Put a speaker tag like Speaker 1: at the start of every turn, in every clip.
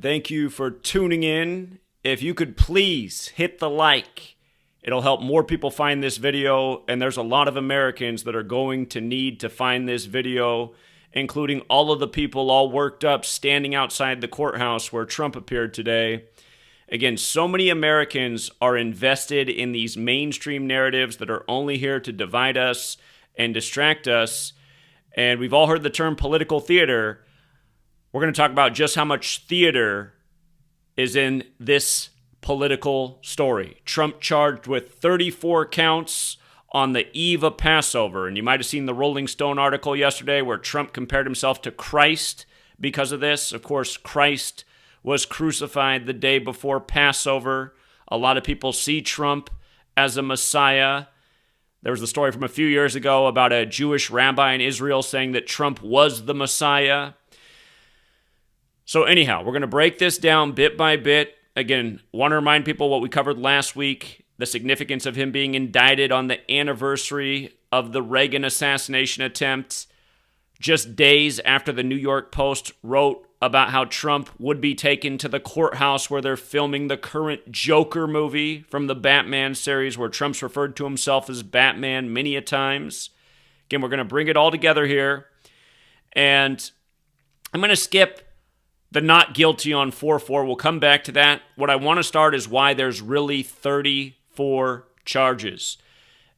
Speaker 1: Thank you for tuning in. If you could please hit the like, it'll help more people find this video, and there's a lot of Americans that are going to need to find this video, including all of the people all worked up standing outside the courthouse where Trump appeared today. Again, so many Americans are invested in these mainstream narratives that are only here to divide us and distract us, and we've all heard the term political theater. We're going to talk about just how much theater is in this political story. Trump charged with 34 counts on the eve of Passover. And you might have seen the Rolling Stone article yesterday where Trump compared himself to Christ because of this. Of course, Christ was crucified the day before Passover. A lot of people see Trump as a Messiah. There was the story from a few years ago about a Jewish rabbi in Israel saying that Trump was the Messiah. So anyhow, we're going to break this down bit by bit. Again, want to remind people what we covered last week, the significance of him being indicted on the anniversary of the Reagan assassination attempt, just days after the New York Post wrote about how Trump would be taken to the courthouse where they're filming the current Joker movie from the Batman series, where Trump's referred to himself as Batman many a times. Again, we're going to bring it all together here. And I'm going to skip the not guilty on 4-4. We'll come back to that. What I want to start is why there's really 34 charges.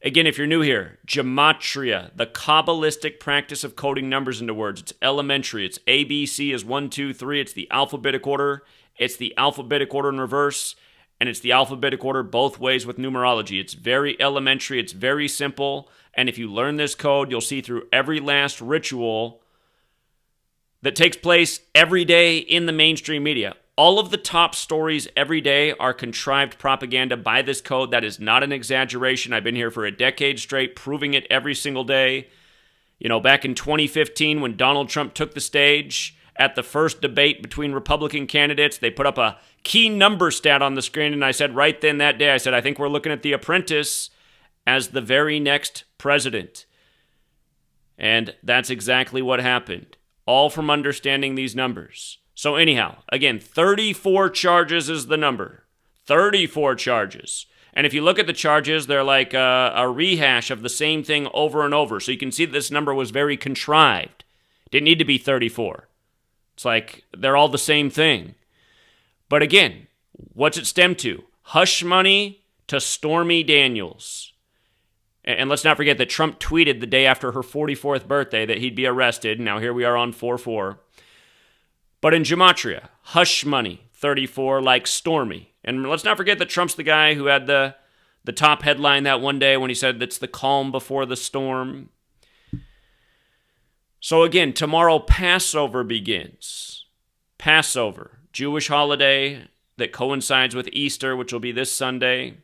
Speaker 1: Again, if you're new here, Gematria, the Kabbalistic practice of coding numbers into words. It's elementary. It's ABC is 1, 2, 3. It's the alphabetic order. It's the alphabetic order in reverse. And it's the alphabetic order both ways with numerology. It's very elementary. It's very simple. And if you learn this code, you'll see through every last ritual that takes place every day in the mainstream media. All of the top stories every day are contrived propaganda by this code. That is not an exaggeration. I've been here for a decade straight, proving it every single day. You know, back in 2015, when Donald Trump took the stage at the first debate between Republican candidates, they put up a key number stat on the screen, and I said right then that day, I said, I think we're looking at The Apprentice as the very next president. And that's exactly what happened. All from understanding these numbers. So anyhow, again, 34 charges is the number. 34 charges. And if you look at the charges, they're like a rehash of the same thing over and over. So you can see that this number was very contrived. It didn't need to be 34. It's like they're all the same thing. But again, what's it stem to? Hush money to Stormy Daniels. And let's not forget that Trump tweeted the day after her 44th birthday that he'd be arrested. Now here we are on 4-4. But in Gematria, hush money, 34, like Stormy. And let's not forget that Trump's the guy who had the top headline that one day when he said it's the calm before the storm. So again, tomorrow Passover begins. Passover, Jewish holiday that coincides with Easter, which will be this Sunday.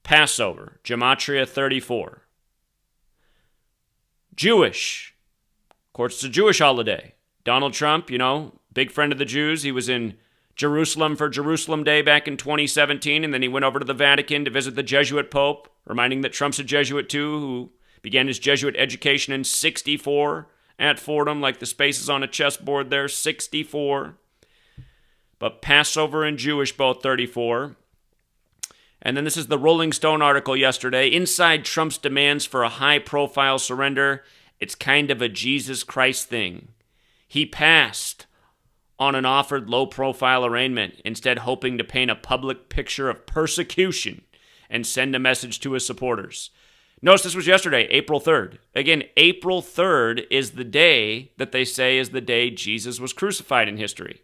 Speaker 1: Passover, Gematria 34. Jewish. Of course, it's a Jewish holiday. Donald Trump, big friend of the Jews. He was in Jerusalem for Jerusalem Day back in 2017, and then he went over to the Vatican to visit the Jesuit Pope, reminding that Trump's a Jesuit too, who began his Jesuit education in 64 at Fordham, like the spaces on a chessboard there, 64. But Passover and Jewish, both 34. And then this is the Rolling Stone article yesterday. Inside Trump's demands for a high-profile surrender, it's kind of a Jesus Christ thing. He passed on an offered low-profile arraignment, instead hoping to paint a public picture of persecution and send a message to his supporters. Notice this was yesterday, April 3rd. Again, April 3rd is the day that they say is the day Jesus was crucified in history.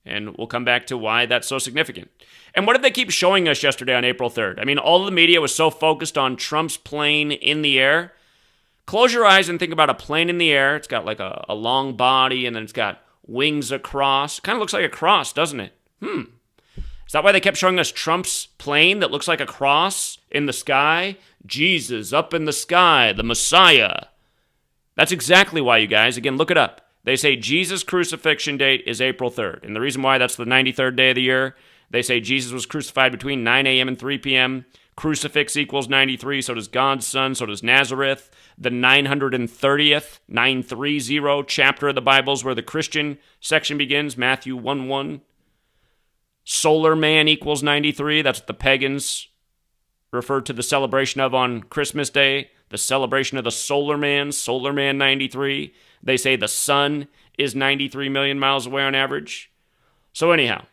Speaker 1: And we'll come back to why that's so significant. And what did they keep showing us yesterday on April 3rd? I mean, all of the media was so focused on Trump's plane in the air. Close your eyes and think about a plane in the air. It's got like a long body, and then it's got wings across. Kind of looks like a cross, doesn't it? Is that why they kept showing us Trump's plane that looks like a cross in the sky? Jesus up in the sky, the Messiah. That's exactly why, you guys. Again, look it up. They say Jesus' crucifixion date is April 3rd. And the reason why that's the 93rd day of the year, they say Jesus was crucified between 9 a.m. and 3 p.m., Crucifix equals 93. So does God's Son. So does Nazareth. The 930th, 930 chapter of the Bible is where the Christian section begins. Matthew 1:1. Solar man equals 93. That's what the pagans referred to the celebration of on Christmas Day. The celebration of the solar man 93. They say the sun is 93 million miles away on average. So anyhow,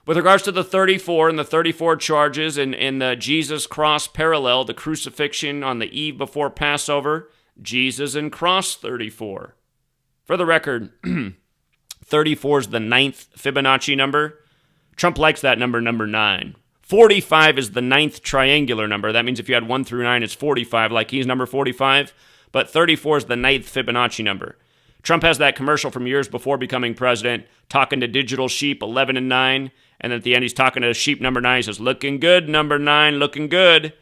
Speaker 1: with regards to the 34 and the 34 charges and the Jesus cross parallel, the crucifixion on the eve before Passover, Jesus and cross 34. For the record, 34 is the 9th Fibonacci number. Trump likes that number 9. 45 is the 9th triangular number. That means if you had 1 through 9, it's 45, like he's number 45. But 34 is the 9th Fibonacci number. Trump has that commercial from years before becoming president, talking to digital sheep 11 and 9. And then at the end, he's talking to sheep number 9. He says, looking good, number 9, looking good.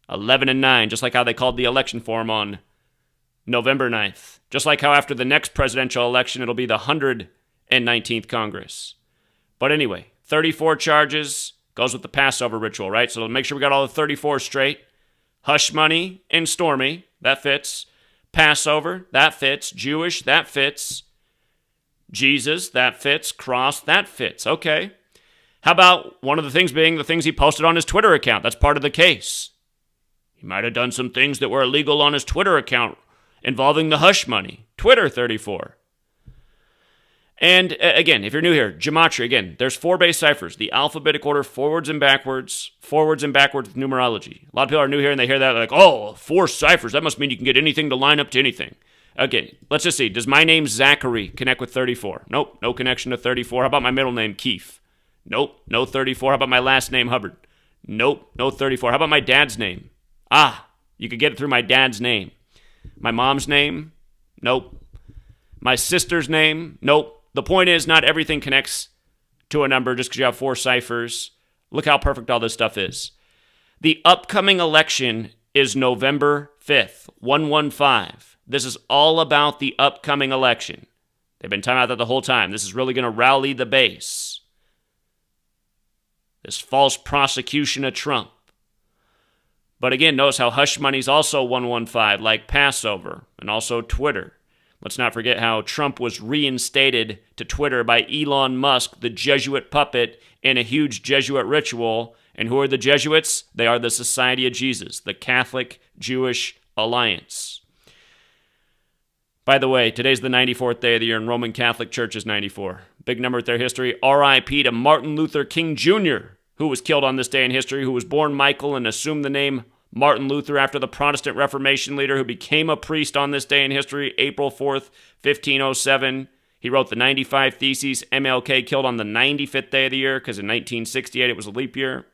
Speaker 1: 11 and 9, just like how they called the election for him on November 9th. Just like how after the next presidential election, it'll be the 119th Congress. But anyway, 34 charges. Goes with the Passover ritual, right? So make sure we got all the 34 straight. Hush money and Stormy, that fits. Passover, that fits. Jewish, that fits. Jesus, that fits. Cross, that fits. Okay. How about one of the things being the things he posted on his Twitter account? That's part of the case. He might have done some things that were illegal on his Twitter account involving the hush money. Twitter 34. And again, if you're new here, Gematria, again, there's 4 base ciphers. The alphabetic order, forwards and backwards with numerology. A lot of people are new here and they hear that, they're like, oh, 4 ciphers, that must mean you can get anything to line up to anything. Okay, let's just see. Does my name Zachary connect with 34? Nope, no connection to 34. How about my middle name, Keith? Nope, no 34. How about my last name, Hubbard? Nope, no 34. How about my dad's name? You could get it through my dad's name. My mom's name? Nope. My sister's name? Nope. The point is, not everything connects to a number just because you have 4 ciphers. Look how perfect all this stuff is. The upcoming election is November 5th, 115. This is all about the upcoming election. They've been talking about that the whole time. This is really going to rally the base. This false prosecution of Trump. But again, notice how hush money is also 115, like Passover, and also Twitter. Let's not forget how Trump was reinstated to Twitter by Elon Musk, the Jesuit puppet, in a huge Jesuit ritual. And who are the Jesuits? They are the Society of Jesus, the Catholic Jewish Alliance. By the way, today's the 94th day of the year, and Roman Catholic Church is 94. Big number with their history. R.I.P. to Martin Luther King Jr., who was killed on this day in history, who was born Michael and assumed the name Martin Luther after the Protestant Reformation leader who became a priest on this day in history, April 4th, 1507. He wrote the 95 Theses. MLK killed on the 95th day of the year because in 1968 it was a leap year.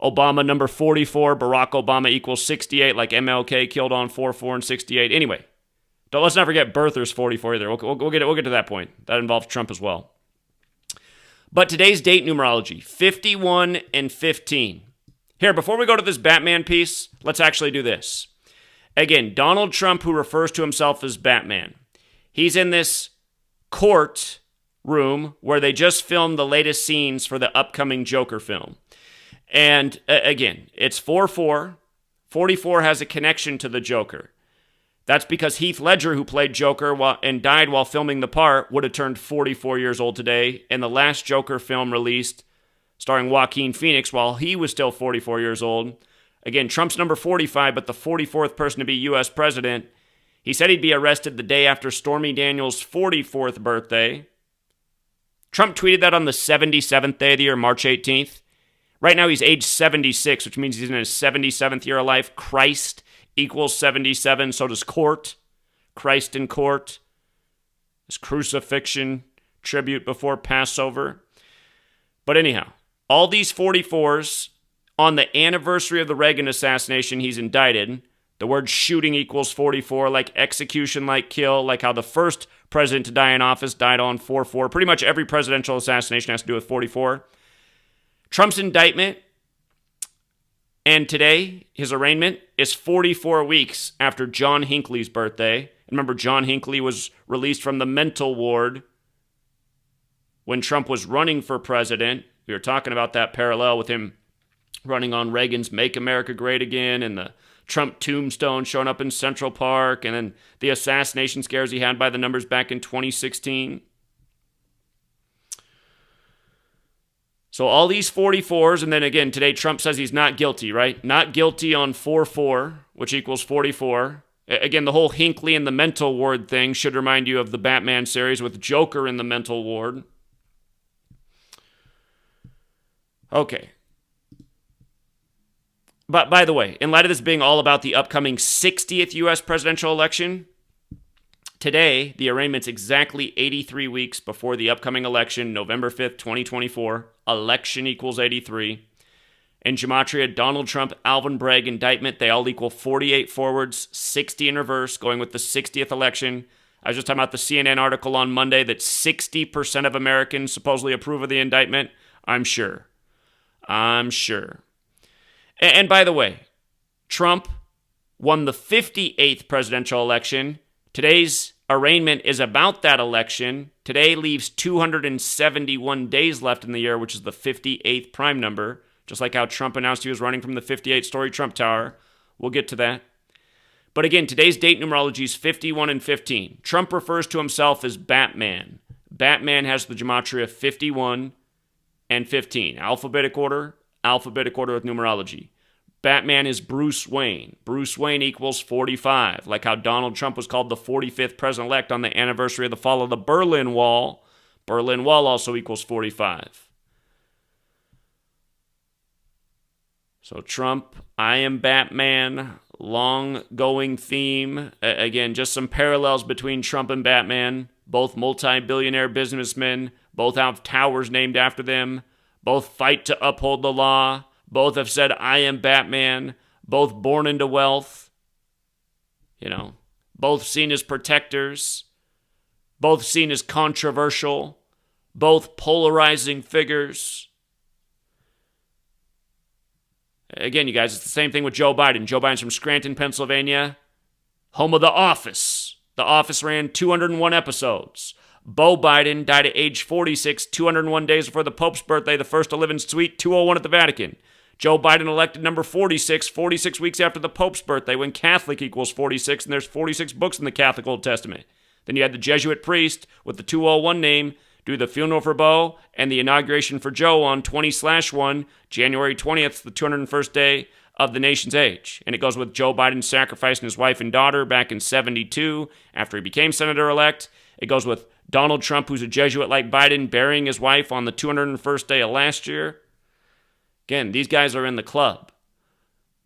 Speaker 1: Obama, number 44. Barack Obama equals 68, like MLK killed on 4-4 and 68. Anyway, let's not forget birthers 44 either. We'll get to that point. That involves Trump as well. But today's date numerology, 51 and 15. Here, before we go to this Batman piece, let's actually do this. Again, Donald Trump, who refers to himself as Batman, he's in this court room where they just filmed the latest scenes for the upcoming Joker film. And again, it's 4-4. 44 has a connection to the Joker. That's because Heath Ledger, who played Joker and died while filming the part, would have turned 44 years old today. And the last Joker film released, starring Joaquin Phoenix, while he was still 44 years old. Again, Trump's number 45, but the 44th person to be U.S. president. He said he'd be arrested the day after Stormy Daniels' 44th birthday. Trump tweeted that on the 77th day of the year, March 18th. Right now he's age 76, which means he's in his 77th year of life. Christ equals 77, so does court. Christ in court. His crucifixion tribute before Passover. But anyhow, all these 44s, on the anniversary of the Reagan assassination, he's indicted. The word shooting equals 44, like execution, like kill, like how the first president to die in office died on 4-4. Pretty much every presidential assassination has to do with 44. Trump's indictment and today, his arraignment, is 44 weeks after John Hinckley's birthday. Remember, John Hinckley was released from the mental ward when Trump was running for president. We were talking about that parallel with him running on Reagan's Make America Great Again, and the Trump tombstone showing up in Central Park, and then the assassination scares he had by the numbers back in 2016. So all these 44s, and then again, today Trump says he's not guilty, right? Not guilty on 4-4, which equals 44. Again, the whole Hinckley in the mental ward thing should remind you of the Batman series with Joker in the mental ward. Okay. But by the way, in light of this being all about the upcoming 60th U.S. presidential election, today, the arraignment's exactly 83 weeks before the upcoming election, November 5th, 2024. Election equals 83. In Gematria, Donald Trump, Alvin Bragg indictment, they all equal 48 forwards, 60 in reverse, going with the 60th election. I was just talking about the CNN article on Monday that 60% of Americans supposedly approve of the indictment. I'm sure. And by the way, Trump won the 58th presidential election. Today's arraignment is about that election. Today leaves 271 days left in the year, which is the 58th prime number, just like how Trump announced he was running from the 58-story Trump Tower. We'll get to that. But again, today's date numerology is 51 and 15. Trump refers to himself as Batman. Batman has the gematria 51 and 15. Alphabetic order with numerology. Batman is Bruce Wayne. Bruce Wayne equals 45, like how Donald Trump was called the 45th president-elect on the anniversary of the fall of the Berlin Wall. Berlin Wall also equals 45. So Trump, I am Batman, long-going theme. Again, just some parallels between Trump and Batman. Both multi-billionaire businessmen. Both have towers named after them. Both fight to uphold the law. Both have said, I am Batman. Both born into wealth. Both seen as protectors. Both seen as controversial. Both polarizing figures. Again, you guys, it's the same thing with Joe Biden. Joe Biden's from Scranton, Pennsylvania. Home of The Office. The Office ran 201 episodes. Beau Biden died at age 46, 201 days before the Pope's birthday, the first to live in Suite 201 at the Vatican. Joe Biden elected number 46, 46 weeks after the Pope's birthday, when Catholic equals 46, and there's 46 books in the Catholic Old Testament. Then you had the Jesuit priest with the 201 name do the funeral for Beau and the inauguration for Joe on 20/1, January 20th, the 201st day of the nation's age. And it goes with Joe Biden sacrificing his wife and daughter back in 72 after he became senator-elect. It goes with Donald Trump, who's a Jesuit like Biden, burying his wife on the 201st day of last year. Again, these guys are in the club.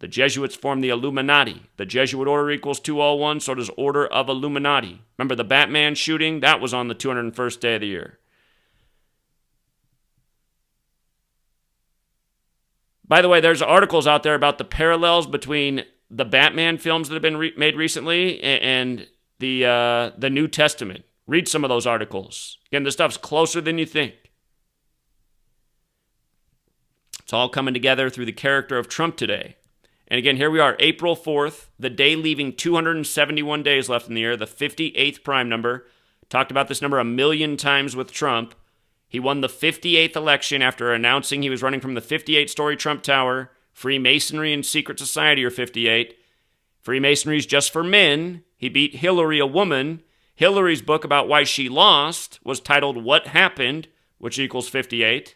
Speaker 1: The Jesuits form the Illuminati. The Jesuit Order equals 201, so does Order of Illuminati. Remember the Batman shooting? That was on the 201st day of the year. By the way, there's articles out there about the parallels between the Batman films that have been made recently and the New Testament. Read some of those articles. Again, this stuff's closer than you think. It's all coming together through the character of Trump today. And again, here we are, April 4th, the day leaving 271 days left in the year, the 58th prime number. Talked about this number a million times with Trump. He won the 58th election after announcing he was running from the 58-story Trump Tower. Freemasonry and secret society are 58. Freemasonry is just for men. He beat Hillary, a woman. Hillary's book about why she lost was titled What Happened, which equals 58.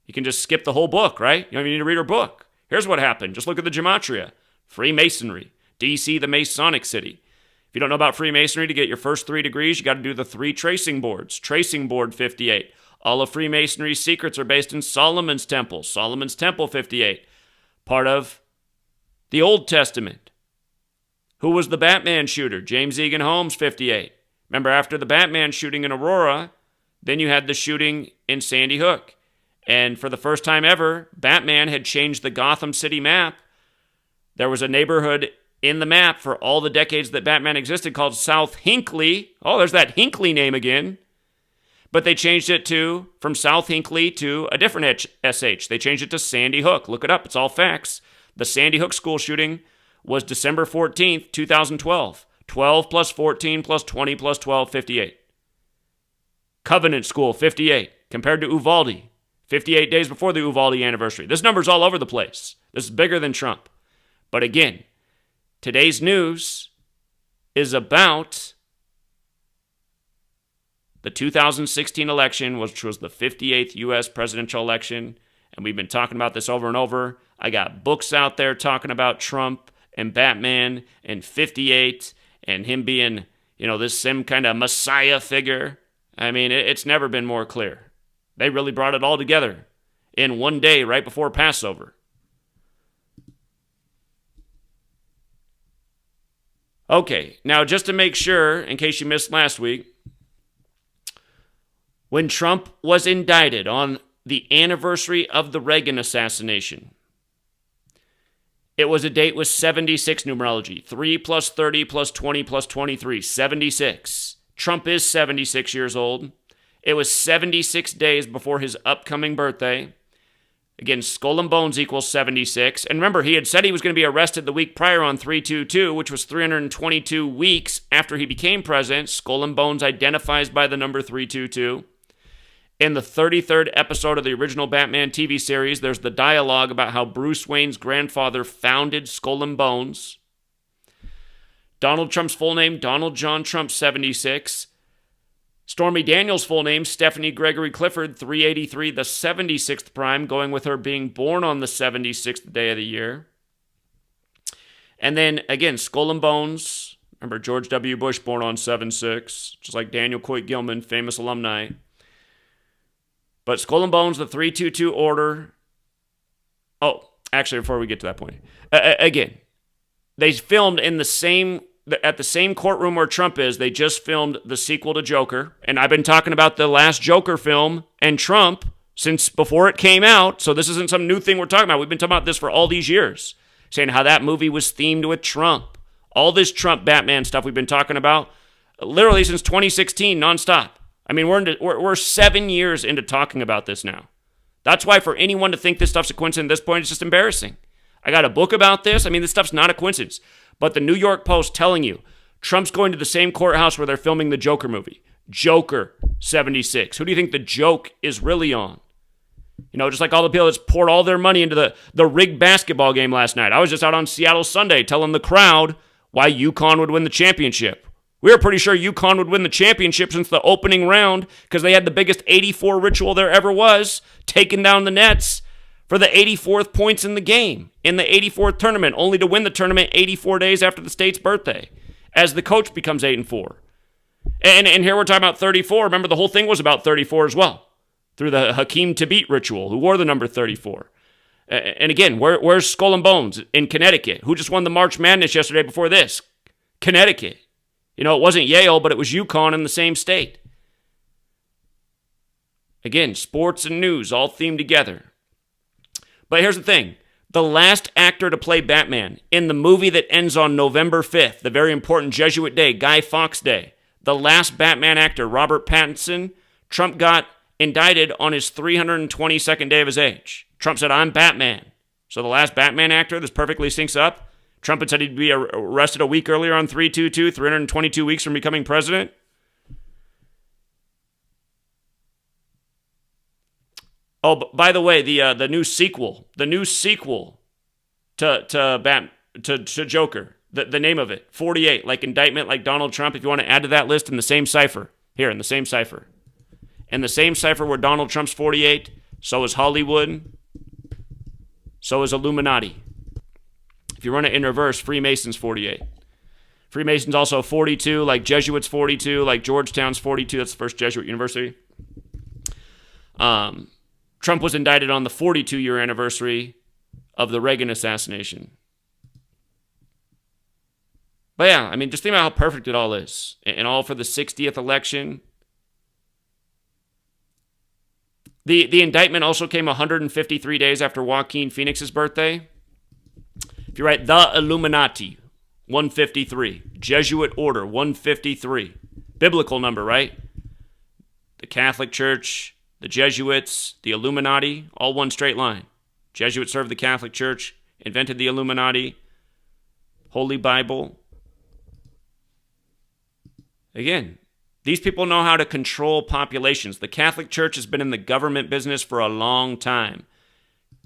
Speaker 1: You can just skip the whole book, right? You don't even need to read her book. Here's what happened. Just look at the Gematria. Freemasonry. D.C., the Masonic city. If you don't know about Freemasonry, to get your first 3 degrees, you got to do the 3 tracing boards. Tracing board 58. All of Freemasonry's secrets are based in Solomon's Temple. Solomon's Temple 58. Part of the Old Testament. Who was the Batman shooter? James Egan Holmes 58. Remember, after the Batman shooting in Aurora, then you had the shooting in Sandy Hook. And for the first time ever, Batman had changed the Gotham City map. There was a neighborhood in the map for all the decades that Batman existed called South Hinckley. Oh, there's that Hinckley name again. But they changed it from South Hinckley to a different SH. They changed it to Sandy Hook. Look it up. It's all facts. The Sandy Hook school shooting was December 14th, 2012. 12 plus 14 plus 20 plus 12, 58. Covenant School, 58. Compared to Uvalde. 58 days before the Uvalde anniversary. This number's all over the place. This is bigger than Trump. But again, today's news is about the 2016 election, which was the 58th U.S. presidential election. And we've been talking about this over and over. I got books out there talking about Trump and Batman and 58 and him being, this same kind of messiah figure. I mean, it's never been more clear. They really brought it all together in one day right before Passover. Okay, now just to make sure, in case you missed last week, when Trump was indicted on the anniversary of the Reagan assassination, it was a date with 76 numerology. 3 plus 30 plus 20 plus 23, 76. Trump is 76 years old. It was 76 days before his upcoming birthday. Again, skull and bones equals 76. And remember, he had said he was going to be arrested the week prior on 3/22, which was 322 weeks after he became president. Skull and bones identifies by the number 322. In the 33rd episode of the original Batman TV series, there's the dialogue about how Bruce Wayne's grandfather founded Skull and Bones. Donald Trump's full name, Donald John Trump, 76. Stormy Daniels' full name, Stephanie Gregory Clifford, 383, the 76th prime, going with her being born on the 76th day of the year. And then, again, Skull and Bones. Remember, George W. Bush, born on 7/6, just like Daniel Coit Gilman, famous alumni. But Skull and Bones, the 322 order. Oh, actually, before we get to that point, again, they filmed in at the same courtroom where Trump is. They just filmed the sequel to Joker, and I've been talking about the last Joker film and Trump since before it came out. So this isn't some new thing we're talking about. We've been talking about this for all these years, saying how that movie was themed with Trump. All this Trump Batman stuff we've been talking about literally since 2016, nonstop. I mean, we're 7 years into talking about this now. That's why for anyone to think this stuff's a coincidence at this point, it's just embarrassing. I got a book about this. I mean, this stuff's not a coincidence. But the New York Post telling you Trump's going to the same courthouse where they're filming the Joker movie. Joker, 76. Who do you think the joke is really on? Just like all the people that poured all their money into the rigged basketball game last night. I was just out on Seattle Sunday telling the crowd why UConn would win the championship. We were pretty sure UConn would win the championship since the opening round because they had the biggest 84 ritual there ever was, taking down the Nets for the 84th points in the game, in the 84th tournament, only to win the tournament 84 days after the state's birthday, as the coach becomes 8-4. And here we're talking about 34. Remember, the whole thing was about 34 as well, through the Hakeem Tabit ritual, who wore the number 34. And again, where's Skull and Bones? In Connecticut. Who just won the March Madness yesterday before this? Connecticut. It wasn't Yale, but it was UConn in the same state. Again, sports and news all themed together. But here's the thing. The last actor to play Batman in the movie that ends on November 5th, the very important Jesuit Day, Guy Fawkes Day, the last Batman actor, Robert Pattinson, Trump got indicted on his 322nd day of his age. Trump said, I'm Batman. So the last Batman actor, this perfectly syncs up. Trump had said he'd be arrested a week earlier on 3/22, 322 weeks from becoming president. Oh, by the way, the new sequel to Joker, the name of it, 48, like indictment, like Donald Trump. If you want to add to that list in the same cipher, in the same cipher where Donald Trump's 48, so is Hollywood, so is Illuminati. If you run it in reverse, Freemasons 48. Freemasons also 42, like Jesuits 42, like Georgetown's 42. That's the first Jesuit university. Trump was indicted on the 42-year anniversary of the Reagan assassination. But yeah, I mean, just think about how perfect it all is. And all for the 60th election. The indictment also came 153 days after Joaquin Phoenix's birthday. If you write the Illuminati, 153. Jesuit Order, 153. Biblical number, right? The Catholic Church, the Jesuits, the Illuminati, all one straight line. Jesuits served the Catholic Church, invented the Illuminati, Holy Bible. Again, These people know how to control populations. The Catholic Church has been in the government business for a long time.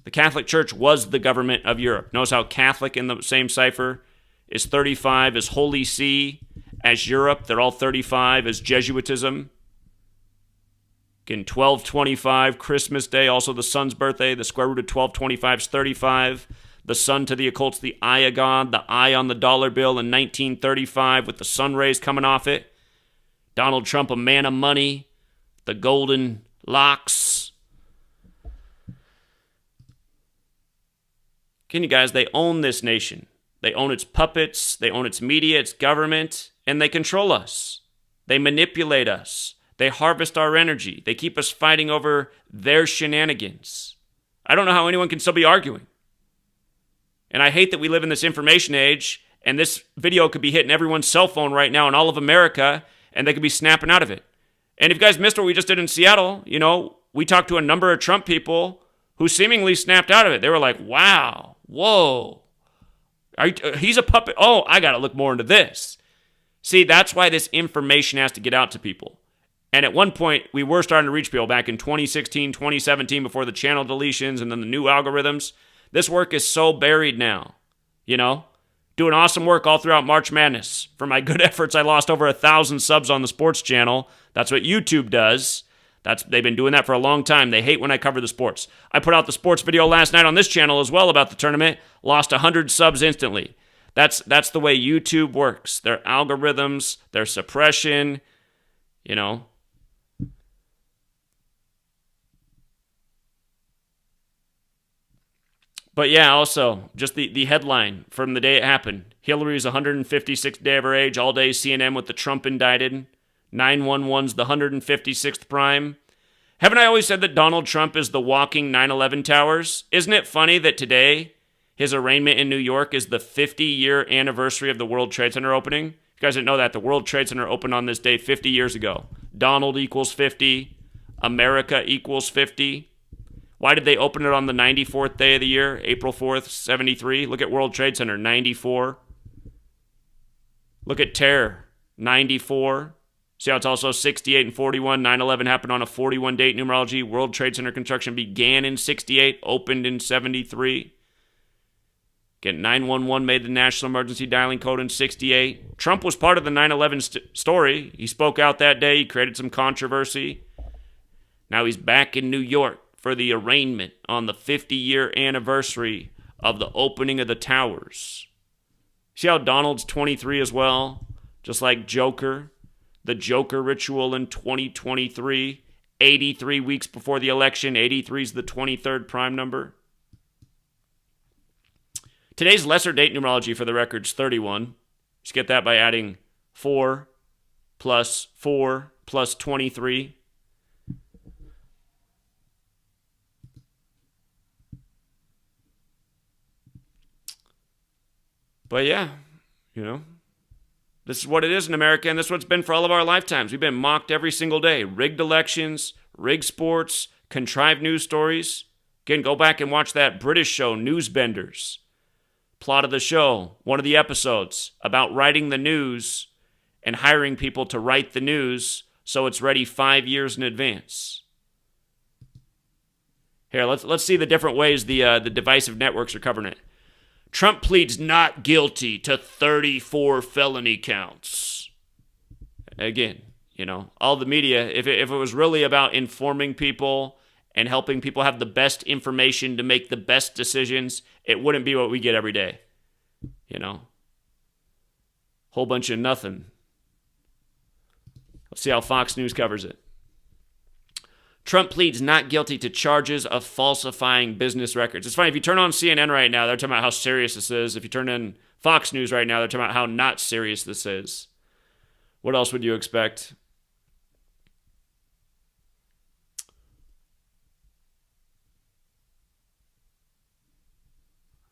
Speaker 1: The Catholic Church was the government of Europe. Notice how Catholic in the same cipher is 35 as Holy See, as Europe. They're all 35 as Jesuitism. Again, 1225, Christmas Day, also the sun's birthday. The square root of 1225 is 35. The sun to the occult's the eye of God, the eye on the dollar bill in 1935 with the sun rays coming off it. Donald Trump, a man of money, the golden locks. Can you guys, they own this nation. They own its puppets, they own its media, its government, and they control us. They manipulate us. They harvest our energy. They keep us fighting over their shenanigans. I don't know how anyone can still be arguing. And I hate that we live in this information age, and this video could be hitting everyone's cell phone right now in all of America, and they could be snapping out of it. And if you guys missed what we just did in Seattle, we talked to a number of Trump people who seemingly snapped out of it. They were like, wow, whoa, he's a puppet. Oh, I got to look more into this. See, that's why this information has to get out to people. And at one point, we were starting to reach people back in 2016, 2017, before the channel deletions and then the new algorithms. This work is so buried now, Doing awesome work all throughout March Madness. For my good efforts, I lost over 1,000 subs on the sports channel. That's what YouTube does. They've been doing that for a long time. They hate when I cover the sports. I put out the sports video last night on this channel as well about the tournament. Lost 100 subs instantly. That's the way YouTube works. Their algorithms, their suppression, But yeah, also, just the headline from the day it happened. Hillary's 156th day of her age, all day CNN with the Trump indicted. 911's the 156th prime. Haven't I always said that Donald Trump is the walking 9/11 towers? Isn't it funny that today, his arraignment in New York is the 50-year anniversary of the World Trade Center opening? You guys didn't know that. The World Trade Center opened on this day 50 years ago. Donald equals 50. America equals 50. Why did they open it on the 94th day of the year, April 4th, 73? Look at World Trade Center, 94. Look at terror, 94. See how it's also 68 and 41? 9/11 happened on a 41 date numerology. World Trade Center construction began in 68, opened in 73. Again, 911 made the national emergency dialing code in 68. Trump was part of the 9/11 story. He spoke out that day. He created some controversy. Now he's back in New York for the arraignment on the 50-year anniversary of the opening of the towers. See how Donald's 23 as well? Just like Joker. The Joker ritual in 2023. 83 weeks before the election. 83 is the 23rd prime number. Today's lesser date numerology, for the record, is 31. Just get that by adding 4 plus 23. But yeah, this is what it is in America, and this is what it's been for all of our lifetimes. We've been mocked every single day. Rigged elections, rigged sports, contrived news stories. Again, go back and watch that British show, Newsbenders. Plot of the show, one of the episodes, about writing the news and hiring people to write the news so it's ready 5 years in advance. Here, let's see the different ways the divisive networks are covering it. Trump pleads not guilty to 34 felony counts. Again, all the media, if it was really about informing people and helping people have the best information to make the best decisions, it wouldn't be what we get every day. Whole bunch of nothing. Let's see how Fox News covers it. Trump pleads not guilty to charges of falsifying business records. It's funny, if you turn on CNN right now, they're talking about how serious this is. If you turn in Fox News right now, they're talking about how not serious this is. What else would you expect?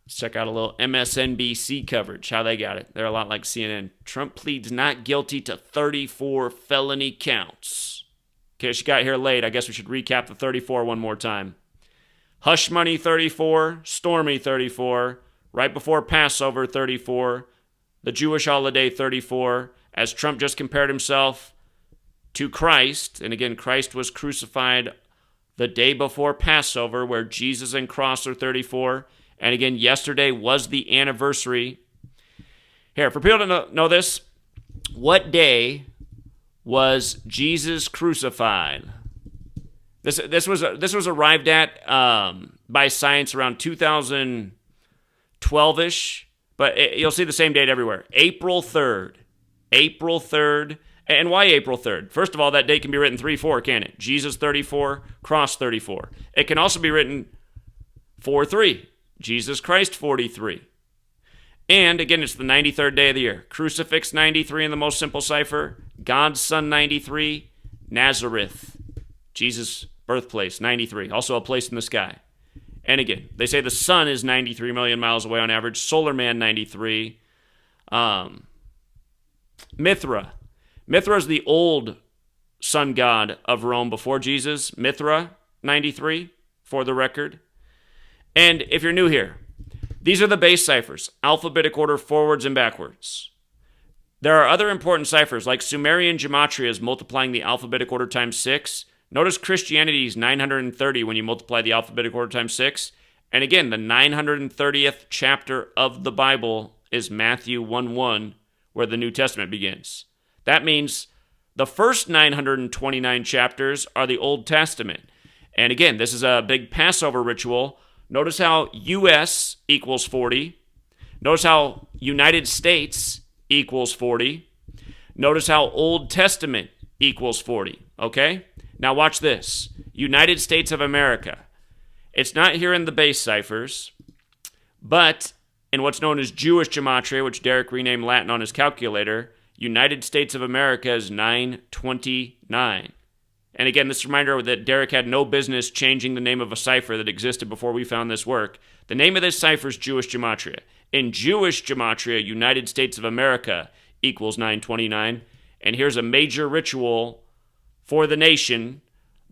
Speaker 1: Let's check out a little MSNBC coverage, how they got it. They're a lot like CNN. Trump pleads not guilty to 34 felony counts. Okay, she got here late. I guess we should recap the 34 one more time. Hush Money 34, Stormy 34, right before Passover 34, the Jewish holiday 34, as Trump just compared himself to Christ. And again, Christ was crucified the day before Passover, where Jesus and cross are 34. And again, yesterday was the anniversary. Here, for people to know this, what day was Jesus crucified? This was arrived at by science around 2012-ish, but you'll see the same date everywhere. April 3rd. April 3rd. And why April 3rd? First of all, that date can be written 3-4, can't it? Jesus 34, cross 34. It can also be written 4-3, Jesus Christ 43. And again, it's the 93rd day of the year. Crucifix 93 in the most simple cipher. God's Son 93. Nazareth, Jesus' birthplace 93. Also a place in the sky. And again, they say the sun is 93 million miles away on average. Solar man 93. Mithra. Mithra is the old sun god of Rome before Jesus. Mithra 93 for the record. And if you're new here, these are the base ciphers, alphabetic order forwards and backwards. There are other important ciphers, like Sumerian Gematria is multiplying the alphabetic order times 6. Notice Christianity is 930 when you multiply the alphabetic order times 6. And again, the 930th chapter of the Bible is Matthew 1:1, where the New Testament begins. That means the first 929 chapters are the Old Testament. And again, this is a big Passover ritual. Notice how U.S. equals 40. Notice how United States equals 40. Notice how Old Testament equals 40. Okay? Now watch this. United States of America. It's not here in the base ciphers, but in what's known as Jewish Gematria, which Derek renamed Latin on his calculator, United States of America is 929. And again, this reminder that Derek had no business changing the name of a cipher that existed before we found this work. The name of this cipher is Jewish Gematria. In Jewish Gematria, United States of America equals 929. And here's a major ritual for the nation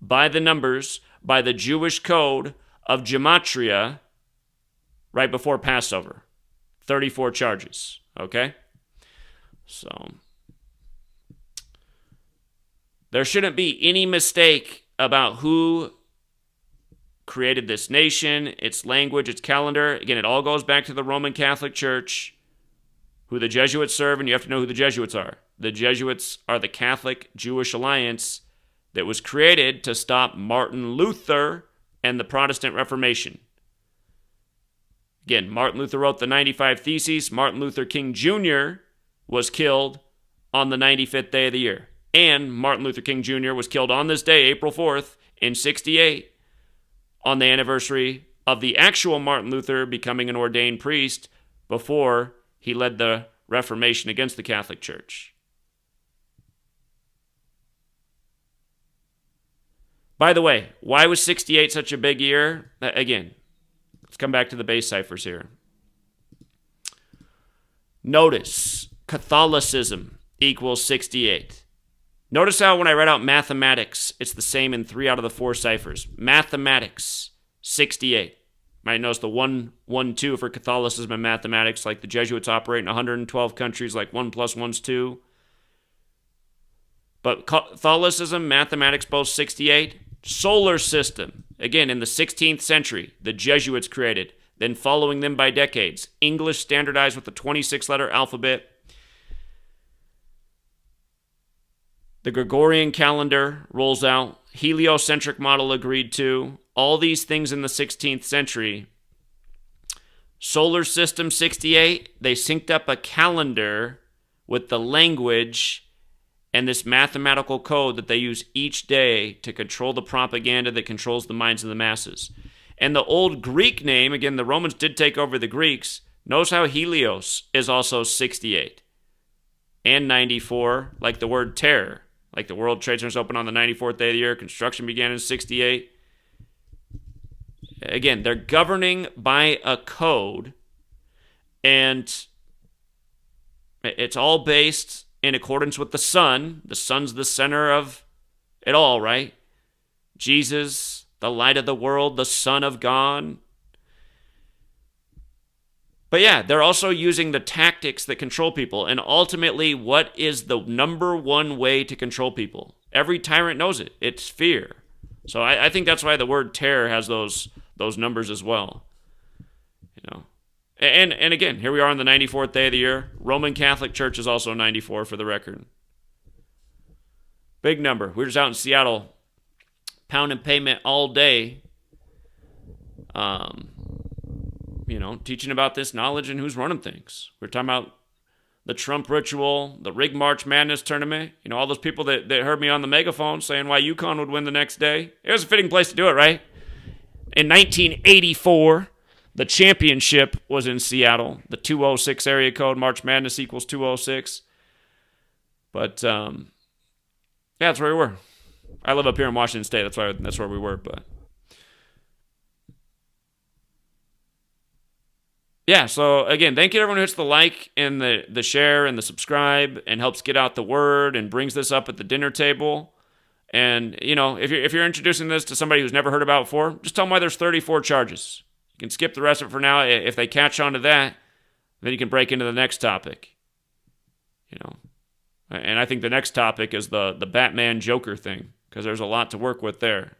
Speaker 1: by the numbers, by the Jewish code of Gematria right before Passover. 34 charges, okay? So there shouldn't be any mistake about who created this nation, its language, its calendar. Again, it all goes back to the Roman Catholic Church, who the Jesuits serve, and you have to know who the Jesuits are. The Jesuits are the Catholic Jewish alliance that was created to stop Martin Luther and the Protestant Reformation. Again, Martin Luther wrote the 95 Theses. Martin Luther King Jr. was killed on the 95th day of the year. And Martin Luther King Jr. was killed on this day, April 4th, in 68, on the anniversary of the actual Martin Luther becoming an ordained priest before he led the Reformation against the Catholic Church. By the way, why was 68 such a big year? Again, let's come back to the base ciphers here. Notice, Catholicism equals 68. Notice how when I write out mathematics, it's the same in 3 out of the 4 ciphers. Mathematics, 68. Might notice the 1, 1, 2 for Catholicism and mathematics, like the Jesuits operate in 112 countries, like 1 + 1's 2. But Catholicism, mathematics, both 68. Solar system, again, in the 16th century, the Jesuits created. Then following them by decades, English standardized with the 26-letter alphabet. The Gregorian calendar rolls out. Heliocentric model agreed to. All these things in the 16th century. Solar system 68, they synced up a calendar with the language and this mathematical code that they use each day to control the propaganda that controls the minds of the masses. And the old Greek name, again, the Romans did take over the Greeks. Notice how Helios is also 68 and 94, like the word terror. Like the World Trade Center was open on the 94th day of the year. Construction began in 68. Again, they're governing by a code, and it's all based in accordance with the sun. The sun's the center of it all, right? Jesus, the light of the world, the Son of God. But yeah, they're also using the tactics that control people. And ultimately, what is the number one way to control people? Every tyrant knows it. It's fear. So I think that's why the word terror has those numbers as well. You know, and again, here we are on the 94th day of the year. Roman Catholic Church is also 94 for the record. Big number. We were just out in Seattle, pounding pavement all day. You know, teaching about this knowledge and who's running things. We're talking about the Trump ritual, the rigged March Madness tournament. You know, all those people that heard me on the megaphone saying why UConn would win the next day. It was a fitting place to do it, right? In 1984, the championship was in Seattle. The 206 area code, March Madness equals 206. But, yeah, that's where we were. I live up here in Washington State. That's where we were, but... Yeah, so again, thank you to everyone who hits the like and the share and the subscribe and helps get out the word and brings this up at the dinner table. And, you know, if you're introducing this to somebody who's never heard about it before, just tell them why there's 34 charges. You can skip the rest of it for now. If they catch on to that, then you can break into the next topic. You know, and I think the next topic is the Batman Joker thing, because there's a lot to work with there.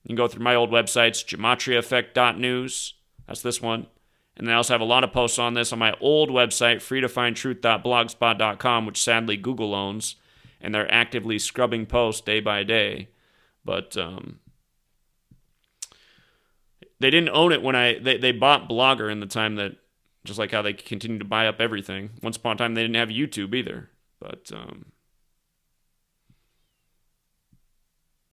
Speaker 1: You can go through my old websites, gematriaeffect.news. That's this one. And then I also have a lot of posts on this on my old website, freetofindtruth.blogspot.com, which sadly Google owns, and they're actively scrubbing posts day by day. But they didn't own it when they bought Blogger in the time that, just like how they continue to buy up everything. Once upon a time, they didn't have YouTube either. But